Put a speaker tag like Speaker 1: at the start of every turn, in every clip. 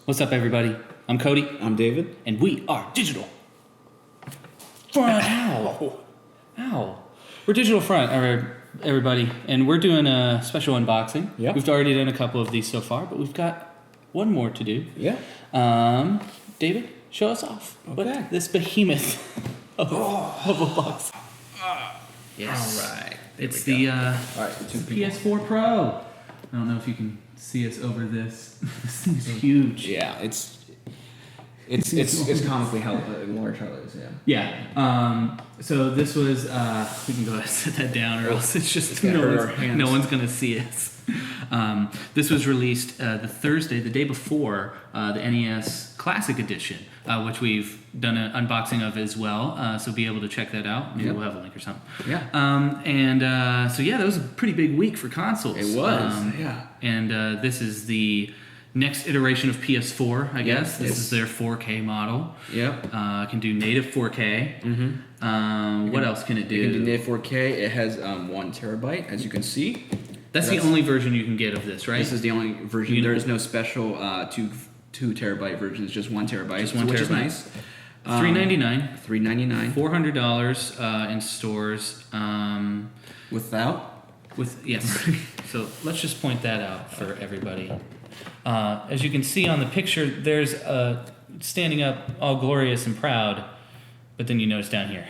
Speaker 1: What's up, everybody? I'm Cody.
Speaker 2: I'm David.
Speaker 1: And we are Digital Front. Ow. Ow. We're Digital Front, everybody. And we're doing a special unboxing.
Speaker 2: Yeah.
Speaker 1: We've already done a couple of these so far, but we've got one more to do.
Speaker 2: Yeah.
Speaker 1: David, show us off.
Speaker 2: Okay.
Speaker 1: This behemoth of a box. Yes.
Speaker 2: All right.
Speaker 1: It's the PS4 Pro. I don't know if you can see us over this. This thing's huge.
Speaker 2: Yeah, it's comically large how it is. Yeah.
Speaker 1: Yeah. So this was. We can go ahead and set that down, or else it's just no one's gonna see us. This was released the Thursday, the day before the NES Classic Edition, which we've done an unboxing of as well. So be able to check that out. Maybe we'll have a link or something.
Speaker 2: Yeah.
Speaker 1: So that was a pretty big week for consoles.
Speaker 2: It was. Yeah.
Speaker 1: And this is the next iteration of PS4, I guess. This is their 4K model.
Speaker 2: Yep.
Speaker 1: Can do native 4K.
Speaker 2: Mm-hmm.
Speaker 1: What else can it do?
Speaker 2: It can do native 4K. It has 1 terabyte, as you can see.
Speaker 1: That's the only version you can get of this, right?
Speaker 2: This is the only version. There is no special 2 terabyte version. It's just 1 terabyte,
Speaker 1: Just 1
Speaker 2: which
Speaker 1: terabyte.
Speaker 2: is nice.
Speaker 1: $399.
Speaker 2: $399.
Speaker 1: $400 in stores. Yes. So let's just point that out for everybody. As you can see on the picture, there's standing up all glorious and proud, but then you notice down here,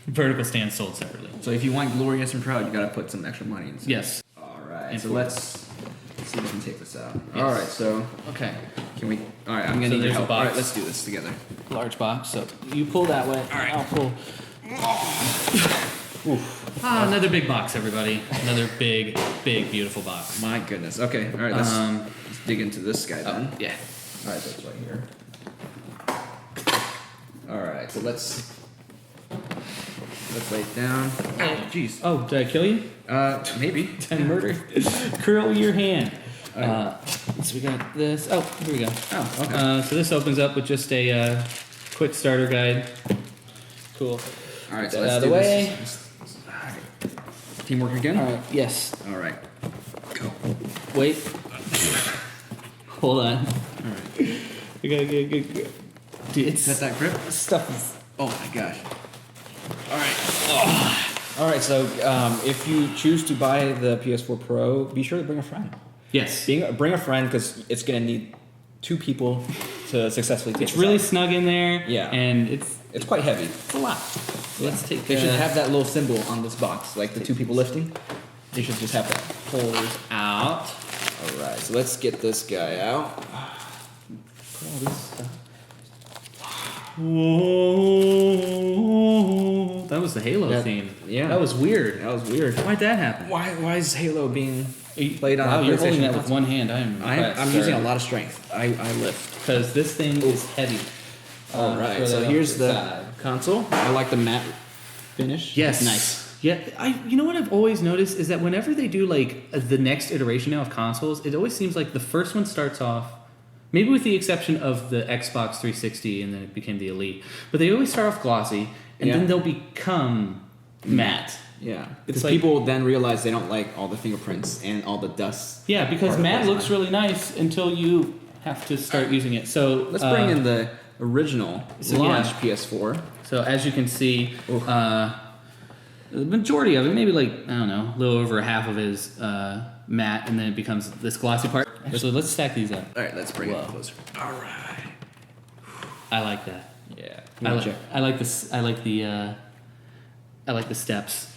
Speaker 1: vertical stand sold separately.
Speaker 2: So if you want glorious and proud, you got to put some extra money in.
Speaker 1: Yes.
Speaker 2: All right.
Speaker 1: And
Speaker 2: so let's see if we can take this out.
Speaker 1: Yes.
Speaker 2: All right. So
Speaker 1: Okay.
Speaker 2: can we? All right. I'm gonna need your
Speaker 1: there's a
Speaker 2: help.
Speaker 1: box.
Speaker 2: All right. Let's do this together.
Speaker 1: Large box. So you pull that way.
Speaker 2: All right.
Speaker 1: I'll pull. Another big box, everybody. Another big, beautiful box.
Speaker 2: My goodness. Okay. All right. Let's dig into this guy then.
Speaker 1: Yeah.
Speaker 2: All right. That's right here. All right. So let's lay it down. Oh, jeez.
Speaker 1: Oh, did I kill you?
Speaker 2: Maybe.
Speaker 1: Did I murder? Curl your hand. So we got this. Oh, here we go.
Speaker 2: Oh, okay.
Speaker 1: So this opens up with just a quick starter guide. Cool.
Speaker 2: All right. So
Speaker 1: Get
Speaker 2: let's
Speaker 1: out of
Speaker 2: do
Speaker 1: the way.
Speaker 2: this. All right. Teamwork again.
Speaker 1: All right. Yes.
Speaker 2: All right. Go.
Speaker 1: Wait. Hold on.
Speaker 2: All right.
Speaker 1: We gotta get good. Dude, it's
Speaker 2: Is that grip?
Speaker 1: this stuff is.
Speaker 2: Oh my gosh. All right. All right. So if you choose to buy the PS4 Pro, be sure to bring a friend.
Speaker 1: Yes.
Speaker 2: Bring a friend because it's gonna need 2 people to successfully take.
Speaker 1: It's really snug in there.
Speaker 2: Yeah.
Speaker 1: And it's
Speaker 2: quite heavy.
Speaker 1: a lot. Let's take.
Speaker 2: They should have that little symbol on this box, like the 2 people lifting. They should just have that.
Speaker 1: Pull this out.
Speaker 2: All right. So let's get this guy out.
Speaker 1: Put all this stuff. Whoa. That was the Halo theme.
Speaker 2: Yeah.
Speaker 1: That was weird.
Speaker 2: That was weird.
Speaker 1: Why'd that happen?
Speaker 2: Why is Halo being played on?
Speaker 1: Wow,
Speaker 2: a
Speaker 1: you're holding
Speaker 2: PlayStation
Speaker 1: that with one hand.
Speaker 2: I'm using a lot of strength. I lift.
Speaker 1: Because this thing is heavy.
Speaker 2: All right. So here's the console. I like the matte finish.
Speaker 1: Yes.
Speaker 2: It's nice.
Speaker 1: Yeah, you know what I've always noticed is that whenever they do like the next iteration now of consoles, it always seems like the first one starts off, maybe with the exception of the Xbox 360 and then it became the Elite, but they always start off glossy and then they'll become matte.
Speaker 2: Yeah.
Speaker 1: It's
Speaker 2: Because
Speaker 1: like,
Speaker 2: people then realize they don't like all the fingerprints and all the dust.
Speaker 1: yeah, because matte looks really nice until you have to start using it. So
Speaker 2: Let's bring in the original launch PS4.
Speaker 1: So as you can see, the majority of it, maybe like, I don't know, a little over half of it is matte, and then it becomes this glossy part. Actually, let's stack these up.
Speaker 2: All right, let's bring it closer.
Speaker 1: All right. I like that.
Speaker 2: Yeah.
Speaker 1: I like this. I like the steps.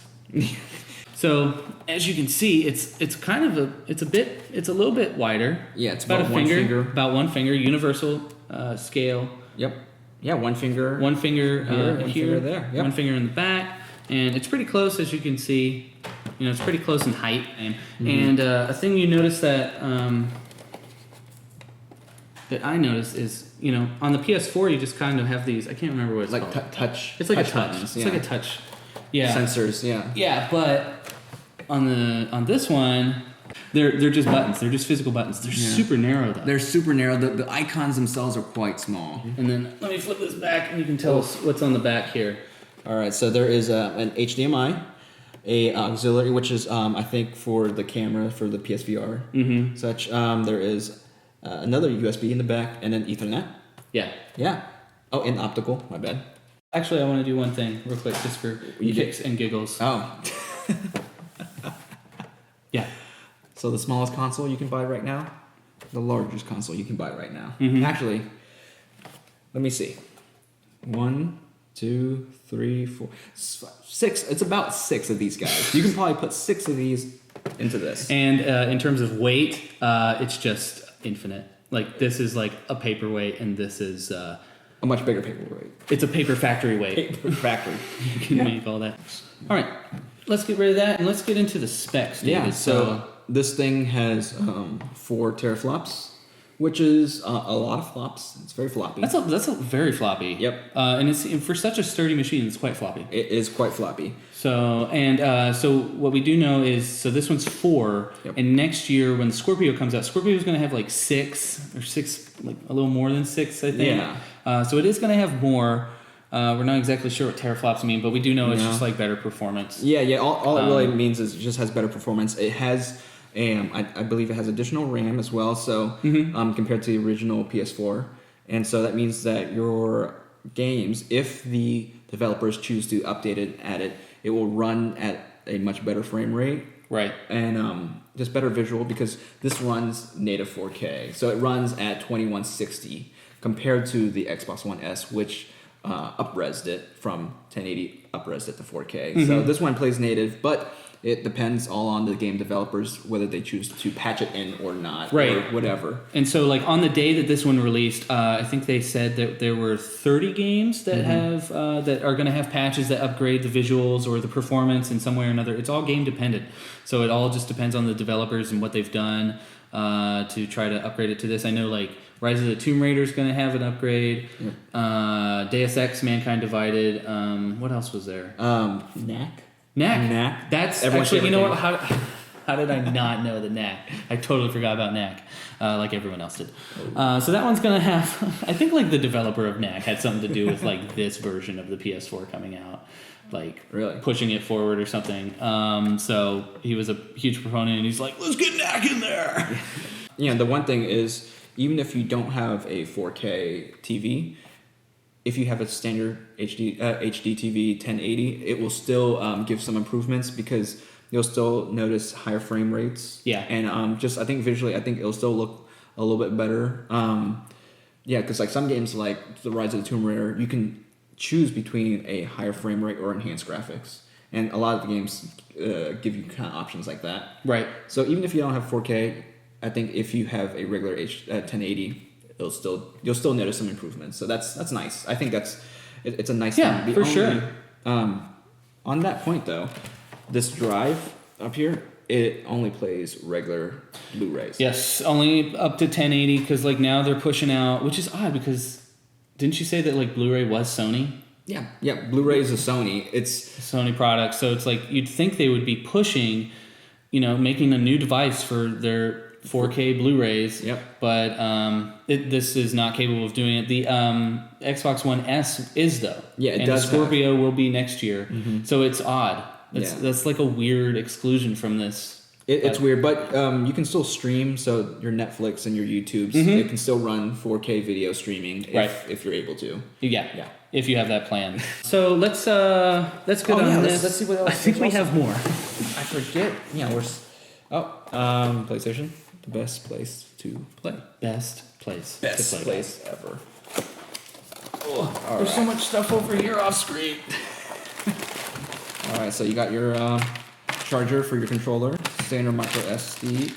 Speaker 1: So as you can see, it's kind of it's a little bit wider.
Speaker 2: Yeah, it's
Speaker 1: about
Speaker 2: about
Speaker 1: a
Speaker 2: one finger.
Speaker 1: About 1 finger, universal scale.
Speaker 2: Yep. Yeah, 1 finger.
Speaker 1: 1 finger
Speaker 2: here, 1
Speaker 1: here,
Speaker 2: finger there. Yep.
Speaker 1: 1 finger in the back, and it's pretty close as you can see. You know, it's pretty close in height. And a thing you notice that I noticed is, you know, on the PS4 you just kind of have these. I can't remember what it's
Speaker 2: like
Speaker 1: called.
Speaker 2: touch.
Speaker 1: It's like
Speaker 2: touch
Speaker 1: a touch.
Speaker 2: buttons,
Speaker 1: It's like a touch. Yeah.
Speaker 2: Sensors. Yeah.
Speaker 1: Yeah, but on this one, they're just buttons. They're just physical buttons. They're super narrow though.
Speaker 2: They're super narrow. The icons themselves are quite small.
Speaker 1: And then let me flip this back, and you can tell us what's on the back here.
Speaker 2: All right, so there is an HDMI, a auxiliary, which is I think for the camera for the PSVR such. There is another USB in the back, and then Ethernet.
Speaker 1: Yeah.
Speaker 2: Yeah. Oh, and optical. My bad.
Speaker 1: Actually, I want to do one thing real quick, just for kicks and giggles.
Speaker 2: Oh.
Speaker 1: Yeah.
Speaker 2: So the smallest console you can buy right now, the largest console you can buy right now.
Speaker 1: Mm-hmm.
Speaker 2: Actually, let me see. 1, 2, 3, 4, 6. It's about 6 of these guys. You can probably put 6 of these into this.
Speaker 1: And in terms of weight, it's just infinite. Like this is like a paperweight, and this is
Speaker 2: a much bigger paperweight.
Speaker 1: It's a paper factory weight.
Speaker 2: Paper factory.
Speaker 1: You can make all that. All right, let's get rid of that and let's get into the specs, David.
Speaker 2: Yeah. So this thing has 4 teraflops, which is a lot of flops. It's very floppy.
Speaker 1: That's a very floppy.
Speaker 2: Yep.
Speaker 1: And it's for such a sturdy machine, it's quite floppy.
Speaker 2: It is quite floppy.
Speaker 1: So so what we do know is this one's 4,
Speaker 2: Yep.
Speaker 1: and next year when the Scorpio comes out, Scorpio is going to have like 6, like a little more than 6, I think.
Speaker 2: Yeah.
Speaker 1: So it is going to have more. We're not exactly sure what teraflops mean, but we do know it's just like better performance.
Speaker 2: Yeah. All it really means is it just has better performance. It has. I believe it has additional RAM as well, so compared to the original PS4, and so that means that your games, if the developers choose to update it, add it, it will run at a much better frame rate,
Speaker 1: right?
Speaker 2: And just better visual because this runs native 4K, so it runs at 2160 compared to the Xbox One S, which up-resed it from 1080 up-resed it to 4K. So this one plays native, but it depends all on the game developers whether they choose to patch it in or not,
Speaker 1: right?
Speaker 2: Or whatever.
Speaker 1: And so, like on the day that this one released, I think they said that there were 30 games that have that are going to have patches that upgrade the visuals or the performance in some way or another. It's all game dependent, so it all just depends on the developers and what they've done to try to upgrade it to this. I know like Rise of the Tomb Raider is going to have an upgrade. Deus Ex: Mankind Divided. What else was there? Knack. That's
Speaker 2: Everyone's
Speaker 1: actually, you know
Speaker 2: favorite
Speaker 1: what? How did I not know the Knack? I totally forgot about Knack, like everyone else did. So that one's gonna have. I think like the developer of Knack had something to do with like this version of the PS4 coming out, like
Speaker 2: really
Speaker 1: pushing it forward or something. So he was a huge proponent, and he's like, "Let's get Knack in there."
Speaker 2: Yeah, the one thing is, even if you don't have a 4K TV, if you have a standard HD TV 1080, it will still give some improvements because you'll still notice higher frame rates.
Speaker 1: Yeah.
Speaker 2: And I think visually, I think it'll still look a little bit better. Yeah, because like some games like The Rise of the Tomb Raider, you can choose between a higher frame rate or enhanced graphics. And a lot of the games give you kind of options like that.
Speaker 1: Right.
Speaker 2: So even if you don't have 4K, I think if you have a regular 1080, you'll still notice some improvements. So that's nice. I think it's a nice thing.
Speaker 1: For sure.
Speaker 2: On that point though, this drive up here, it only plays regular Blu-rays.
Speaker 1: Yes, only up to 1080 because like now they're pushing out, which is odd because didn't you say that like Blu-ray was Sony?
Speaker 2: Yeah. Blu-ray is a Sony. It's
Speaker 1: a Sony product, so it's like you'd think they would be pushing, making a new device for their 4K Blu-rays.
Speaker 2: Yep.
Speaker 1: But this is not capable of doing it. The Xbox One S is though.
Speaker 2: Yeah, it
Speaker 1: and
Speaker 2: does.
Speaker 1: The Scorpio will be next year, so it's odd. That's like a weird exclusion from this.
Speaker 2: It's weird, but you can still stream. So your Netflix and your YouTubes, it can still run 4K video streaming if you're able to.
Speaker 1: Yeah. If you have that plan. So let's get on this.
Speaker 2: Let's see what else.
Speaker 1: I think we have more.
Speaker 2: I forget. Yeah, PlayStation, the best place to play.
Speaker 1: Best place
Speaker 2: Ever.
Speaker 1: There's so much stuff over here off screen.
Speaker 2: All right, so you got your charger for your controller, standard micro USB.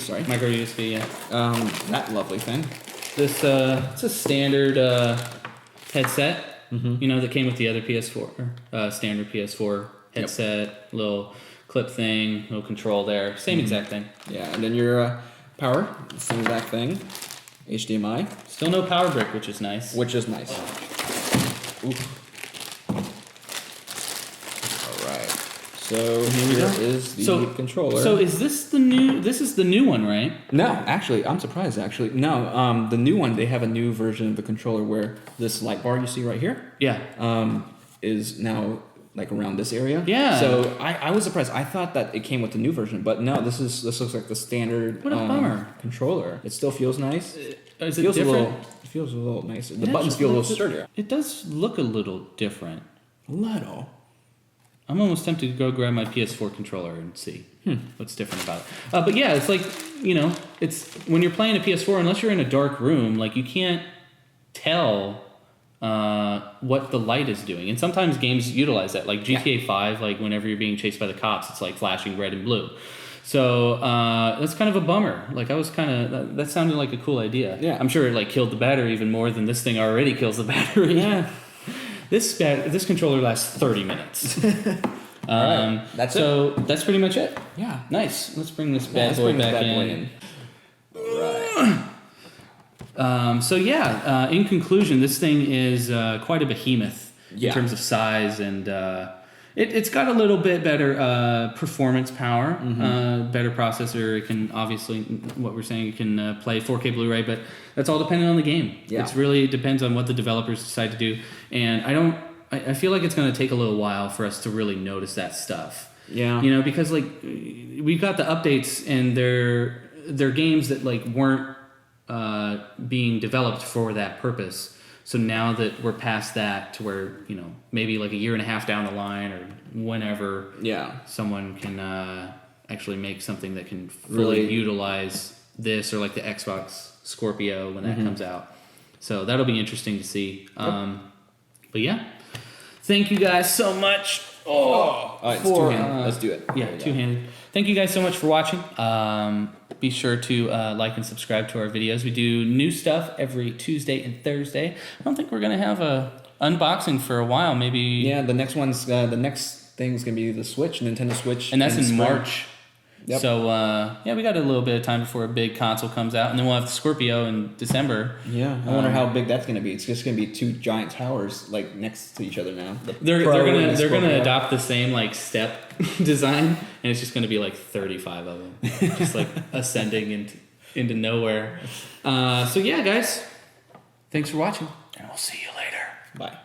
Speaker 2: Sorry,
Speaker 1: micro USB. Yeah.
Speaker 2: That lovely thing.
Speaker 1: This it's a standard headset. That came with the other PS4 standard PS4 headset. Little clip thing, little control there. Same exact thing.
Speaker 2: Yeah, and then your power, same exact thing. HDMI.
Speaker 1: Still no power brick, which is nice.
Speaker 2: Ooh. So here is the controller.
Speaker 1: So is this the new? This is the new one, right?
Speaker 2: No, actually, I'm surprised. No. The new one, they have a new version of the controller where this light bar you see right here, is now like around this area.
Speaker 1: Yeah.
Speaker 2: So I was surprised. I thought that it came with the new version, but no, this looks like the standard.
Speaker 1: What a bummer.
Speaker 2: Controller. It still feels nice.
Speaker 1: Is it different?
Speaker 2: It feels a little nicer. The buttons feel a little sturdier.
Speaker 1: It does look a little different.
Speaker 2: A little.
Speaker 1: I'm almost tempted to go grab my PS4 controller and see what's different about it. But yeah, it's like, it's when you're playing a PS4, unless you're in a dark room, like you can't tell what the light is doing. And sometimes games utilize that. Like GTA 5, like whenever you're being chased by the cops, it's like flashing red and blue. So that's kind of a bummer. Like I was that sounded like a cool idea.
Speaker 2: Yeah.
Speaker 1: I'm sure it like killed the battery even more than this thing already kills the battery.
Speaker 2: Yeah.
Speaker 1: This controller lasts 30 minutes.
Speaker 2: Right. That's
Speaker 1: pretty much it.
Speaker 2: Yeah.
Speaker 1: Nice. Let's bring this bad boy back in.
Speaker 2: Right.
Speaker 1: In conclusion, this thing is quite a behemoth in
Speaker 2: Yeah.
Speaker 1: terms of size, and it's got a little bit better performance power, better processor. It can obviously, what we're saying, it can play 4K Blu-ray, but that's all dependent on the game.
Speaker 2: Yeah.
Speaker 1: It really depends on what the developers decide to do, and I feel like it's going to take a little while for us to really notice that stuff.
Speaker 2: Yeah.
Speaker 1: Because like we've got the updates, and they're games that like weren't being developed for that purpose. So now that we're past that to where, maybe like a year and a half down the line or whenever someone can actually make something that can fully utilize this, or like the Xbox Scorpio when that comes out. So that'll be interesting to see. But yeah, thank you guys so much.
Speaker 2: It's two-handed. Let's do it.
Speaker 1: Yeah, two-handed. Thank you guys so much for watching. Be sure to like and subscribe to our videos. We do new stuff every Tuesday and Thursday. I don't think we're going to have a unboxing for a while. Maybe.
Speaker 2: Yeah, the next thing's going to be the Switch, Nintendo Switch.
Speaker 1: And that's in
Speaker 2: spring.
Speaker 1: March.
Speaker 2: Yep.
Speaker 1: So, we got a little bit of time before a big console comes out. And then we'll have the Scorpio in December.
Speaker 2: Yeah, I wonder how big that's going to be. It's just going to be two giant towers like next to each other now.
Speaker 1: They're gonna adopt the same like step design, and it's just gonna be like 35 of them, just like ascending into nowhere. So yeah, guys, thanks for watching, and we'll see you later.
Speaker 2: Bye.